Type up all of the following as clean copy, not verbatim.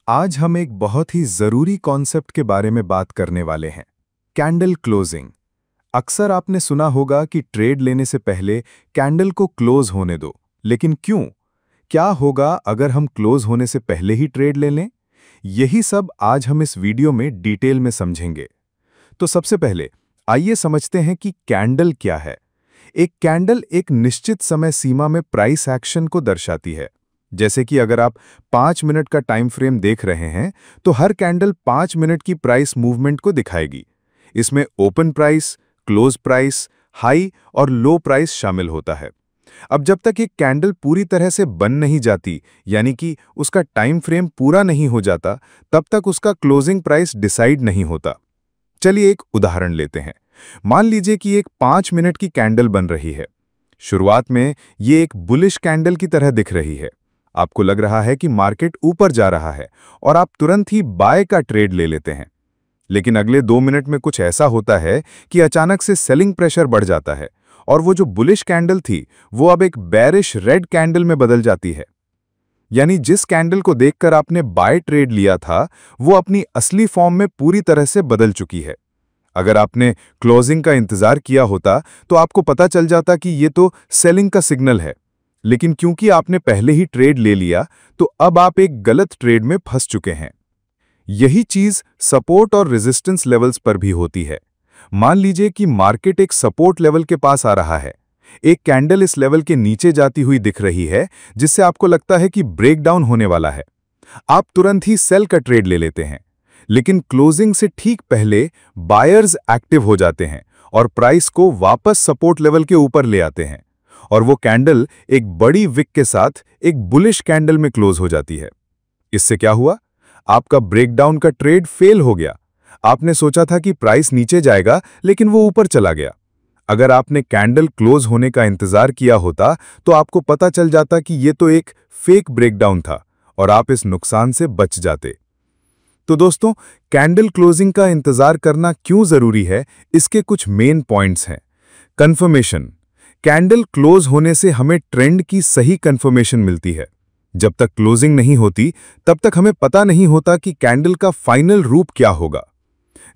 आज हम एक बहुत ही ज़रूरी कॉन्सेप्ट के बारे में बात करने वाले हैं, कैंडल क्लोजिंग। अक्सर आपने सुना होगा कि ट्रेड लेने से पहले कैंडल को क्लोज होने दो, लेकिन क्यों? क्या होगा अगर हम क्लोज होने से पहले ही ट्रेड ले लें? यही सब आज हम इस वीडियो में डिटेल में समझेंगे। तो सबसे पहले आइए समझते हैं कि कैंडल क्या है। एक कैंडल एक निश्चित समय सीमा में प्राइस एक्शन को दर्शाती है। जैसे कि अगर आप 5 मिनट का टाइम फ्रेम देख रहे हैं, तो हर कैंडल 5 मिनट की प्राइस मूवमेंट को दिखाएगी। इसमें open price, close price, high और लो प्राइस शामिल होता है। अब जब तक एक कैंडल पूरी तरह से बन नहीं जाती, यानी कि उसका टाइम फ्रेम पूरा नहीं हो जाता, तब तक उसका क्लोजिंग प्राइस डिसाइड नहीं होता। चलिए एक उदाहरण लेते हैं। मान लीजिए कि एक 5 मिनट की कैंडल बन रही है। शुरुआत में ये एक बुलिश कैंडल की तरह दिख रही है। आपको लग रहा है कि मार्केट ऊपर जा रहा है और आप तुरंत ही बाय का ट्रेड ले लेते हैं। लेकिन अगले 2 मिनट में कुछ ऐसा होता है कि अचानक से सेलिंग प्रेशर बढ़ जाता है और वो जो बुलिश कैंडल थी, वो अब एक बेरिश रेड कैंडल में बदल जाती है। यानी जिस कैंडल को देखकर आपने बाय ट्रेड लिया था, वो अपनी असली फॉर्म में पूरी तरह से बदल चुकी है। अगर आपने क्लोजिंग का इंतजार किया होता, तो आपको पता चल जाता कि ये तो सेलिंग का सिग्नल है। लेकिन क्योंकि आपने पहले ही ट्रेड ले लिया, तो अब आप एक गलत ट्रेड में फंस चुके हैं। यही चीज सपोर्ट और रेजिस्टेंस लेवल्स पर भी होती है। मान लीजिए कि मार्केट एक सपोर्ट लेवल के पास आ रहा है। एक कैंडल इस लेवल के नीचे जाती हुई दिख रही है, जिससे आपको लगता है कि ब्रेकडाउन होने वाला है। आप तुरंत ही सेल का ट्रेड ले लेते हैं। लेकिन क्लोजिंग से ठीक पहले बायर्स एक्टिव हो जाते हैं और प्राइस को वापस सपोर्ट लेवल के ऊपर ले आते हैं, और वो कैंडल एक बड़ी विक के साथ एक बुलिश कैंडल में क्लोज हो जाती है। इससे क्या हुआ? आपका ब्रेकडाउन का ट्रेड फेल हो गया। आपने सोचा था कि प्राइस नीचे जाएगा, लेकिन वो ऊपर चला गया। अगर आपने कैंडल क्लोज होने का इंतजार किया होता, तो आपको पता चल जाता कि ये तो एक फेक ब्रेकडाउन था और आप इस नुकसान से बच जाते। तो दोस्तों, कैंडल क्लोजिंग का इंतजार करना क्यों जरूरी है, इसके कुछ मेन पॉइंट्स हैं। कंफर्मेशन। कैंडल क्लोज होने से हमें ट्रेंड की सही कंफर्मेशन मिलती है। जब तक क्लोजिंग नहीं होती, तब तक हमें पता नहीं होता कि कैंडल का फाइनल रूप क्या होगा।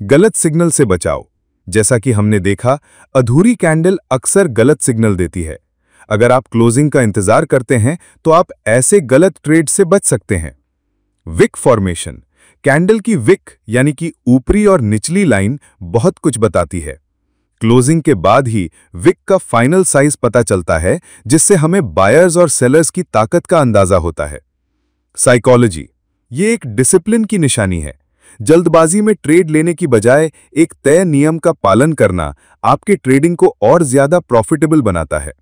गलत सिग्नल से बचाओ। जैसा कि हमने देखा, अधूरी कैंडल अक्सर गलत सिग्नल देती है। अगर आप क्लोजिंग का इंतजार करते हैं, तो आप ऐसे गलत ट्रेड से बच सकते हैं। Wick formation. कैंडल की विक यानी कि ऊपरी और निचली लाइन बहुत कुछ बताती है। क्लोजिंग के बाद ही विक का फाइनल साइज पता चलता है, जिससे हमें बायर्स और सेलर्स की ताकत का अंदाजा होता है। साइकोलॉजी। ये एक डिसिप्लिन की निशानी है। जल्दबाजी में ट्रेड लेने की बजाय एक तय नियम का पालन करना आपके ट्रेडिंग को और ज्यादा प्रॉफिटेबल बनाता है।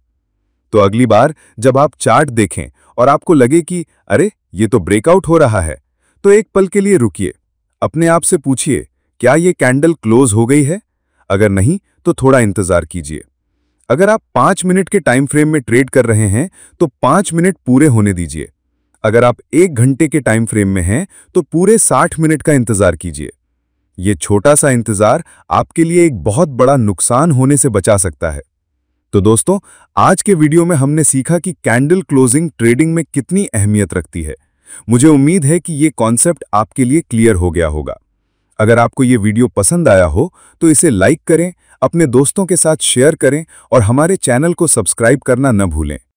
तो अगली बार जब आप चार्ट देखें और आपको लगे कि अरे, ये तो ब्रेकआउट हो रहा है, तो एक पल के लिए रुकिए। अपने आप से पूछिए, क्या ये कैंडल क्लोज हो गई है? अगर नहीं, तो थोड़ा इंतजार कीजिए। अगर आप 5 मिनट के टाइम फ्रेम में ट्रेड कर रहे हैं, तो 5 मिनट पूरे होने दीजिए। अगर आप 1 घंटे के टाइम फ्रेम में हैं, तो पूरे 60 मिनट का इंतजार कीजिए। ये छोटा सा इंतजार आपके लिए एक बहुत बड़ा नुकसान होने से बचा सकता है। तो दोस्तों, आज के वीडियो में हमने सीखा कि कैंडल क्लोजिंग ट्रेडिंग में कितनी अहमियत रखती है। मुझे उम्मीद है कि ये कॉन्सेप्ट आपके लिए क्लियर हो गया होगा। अगर आपको ये वीडियो पसंद आया हो, तो इसे लाइक करें, अपने दोस्तों के साथ शेयर करें और हमारे चैनल को सब्सक्राइब करना न भूलें।